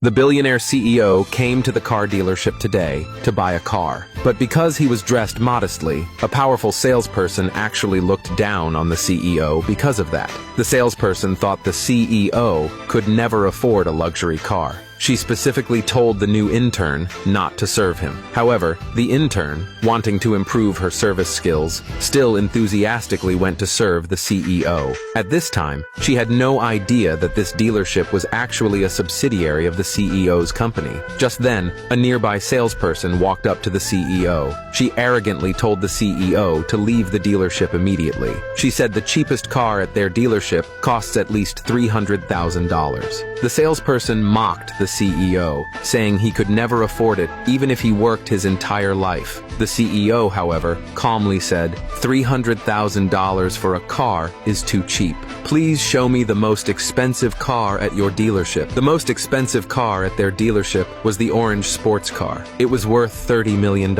The billionaire CEO came to the car dealership today to buy a car. But because he was dressed modestly, a powerful salesperson actually looked down on the CEO because of that. The salesperson thought the CEO could never afford a luxury car. She specifically told the new intern not to serve him. However, the intern, wanting to improve her service skills, still enthusiastically went to serve the CEO. At this time, she had no idea that this dealership was actually a subsidiary of the CEO's company. Just then, a nearby salesperson walked up to the CEO. She arrogantly told the CEO to leave the dealership immediately. She said the cheapest car at their dealership costs at least $300,000. The salesperson mocked the CEO, saying he could never afford it even if he worked his entire life. The CEO, however, calmly said, $300,000 for a car is too cheap. Please show me the most expensive car at your dealership. The most expensive car at their dealership was the orange sports car. It was worth $30 million.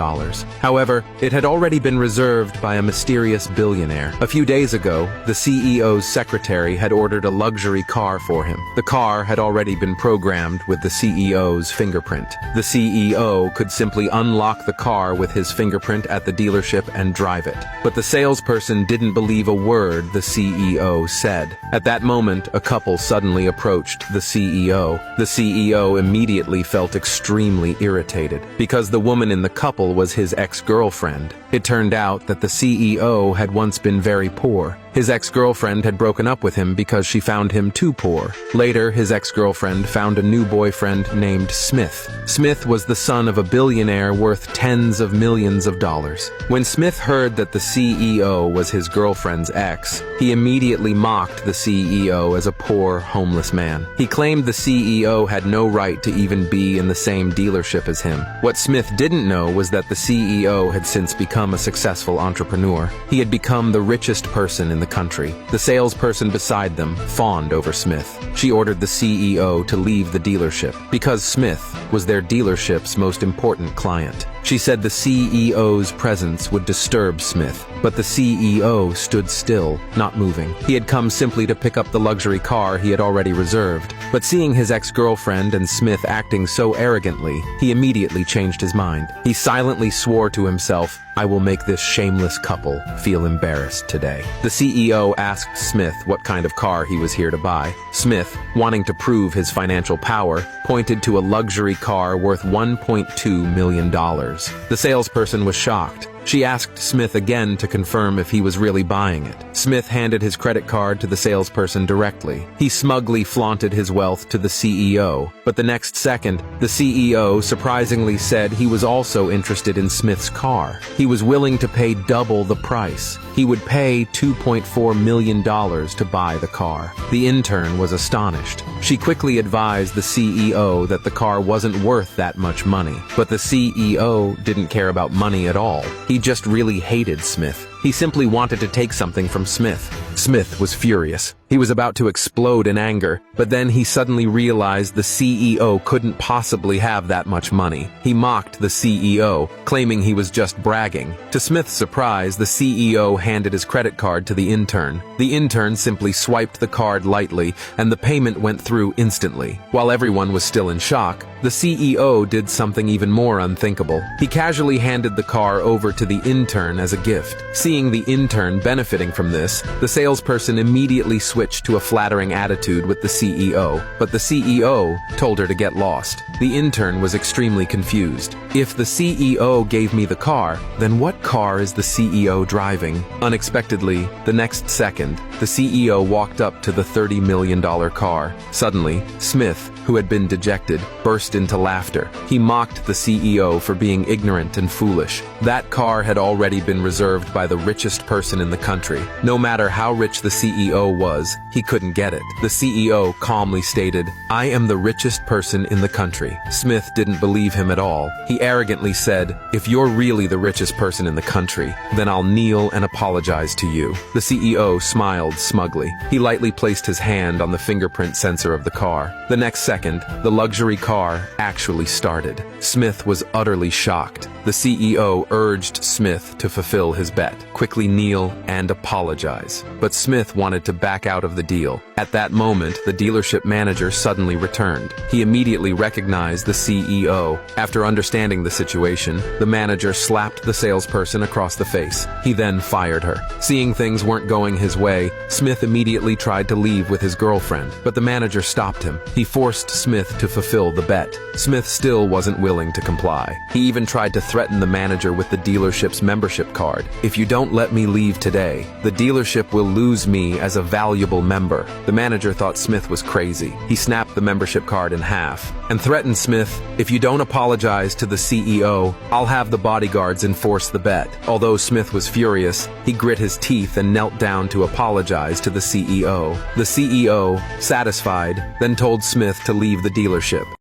However, it had already been reserved by a mysterious billionaire. A few days ago, the CEO's secretary had ordered a luxury car for him. The car had already been programmed with the CEO's fingerprint. The CEO could simply unlock the car with his fingerprint at the dealership and drive it. But the salesperson didn't believe a word the CEO said. At that moment, a couple suddenly approached the CEO. The CEO immediately felt extremely irritated because the woman in the couple was his ex-girlfriend. It turned out that the CEO had once been very poor. His ex-girlfriend had broken up with him because she found him too poor. Later, his ex-girlfriend found a new boyfriend named Smith. Smith was the son of a billionaire worth tens of millions of dollars. When Smith heard that the CEO was his girlfriend's ex, he immediately mocked the CEO as a poor, homeless man. He claimed the CEO had no right to even be in the same dealership as him. What Smith didn't know was that the CEO had since become a successful entrepreneur. He had become the richest person in the country. The salesperson beside them fawned over Smith. She ordered the CEO to leave the dealership because Smith was their dealership's most important client. She said the CEO's presence would disturb Smith, but the CEO stood still, not moving. He had come simply to pick up the luxury car he had already reserved. But seeing his ex-girlfriend and Smith acting so arrogantly, he immediately changed his mind. He silently swore to himself, "I will make this shameless couple feel embarrassed today." The CEO asked Smith what kind of car he was here to buy. Smith, wanting to prove his financial power, pointed to a luxury car worth $1.2 million. The salesperson was shocked. She asked Smith again to confirm if he was really buying it. Smith handed his credit card to the salesperson directly. He smugly flaunted his wealth to the CEO, but the next second, the CEO surprisingly said he was also interested in Smith's car. He was willing to pay double the price. He would pay $2.4 million to buy the car. The intern was astonished. She quickly advised the CEO that the car wasn't worth that much money, but the CEO didn't care about money at all. He just really hated Smith. He simply wanted to take something from Smith. Smith was furious. He was about to explode in anger, but then he suddenly realized the CEO couldn't possibly have that much money. He mocked the CEO, claiming he was just bragging. To Smith's surprise, the CEO handed his credit card to the intern. The intern simply swiped the card lightly, and the payment went through instantly. While everyone was still in shock, the CEO did something even more unthinkable. He casually handed the car over to the intern as a gift. Seeing the intern benefiting from this, the salesperson immediately switched to a flattering attitude with the CEO, but the CEO told her to get lost. The intern was extremely confused. If the CEO gave me the car, then what car is the CEO driving? Unexpectedly, the next second, the CEO walked up to the $30 million car. Suddenly, Smith, who had been dejected, burst into laughter. He mocked the CEO for being ignorant and foolish. That car had already been reserved by the richest person in the country. No matter how rich the CEO was, he couldn't get it. The CEO calmly stated, "I am the richest person in the country." Smith didn't believe him at all. He arrogantly said, "If you're really the richest person in the country, then I'll kneel and apologize to you." The CEO smiled smugly. He lightly placed his hand on the fingerprint sensor of the car. The next second, the luxury car nightmare actually started. Smith was utterly shocked. The CEO urged Smith to fulfill his bet, quickly kneel and apologize. But Smith wanted to back out of the deal. At that moment, the dealership manager suddenly returned. He immediately recognized the CEO. After understanding the situation, the manager slapped the salesperson across the face. He then fired her. Seeing things weren't going his way, Smith immediately tried to leave with his girlfriend, but the manager stopped him. He forced Smith to fulfill the bet. Smith still wasn't willing to comply. He even tried to threaten the manager with the dealership's membership card. "If you don't let me leave today, the dealership will lose me as a valuable member." The manager thought Smith was crazy. He snapped the membership card in half and threatened Smith, "If you don't apologize to the CEO, I'll have the bodyguards enforce the bet." Although Smith was furious, he grit his teeth and knelt down to apologize to the CEO. The CEO, satisfied, then told Smith to leave the dealership.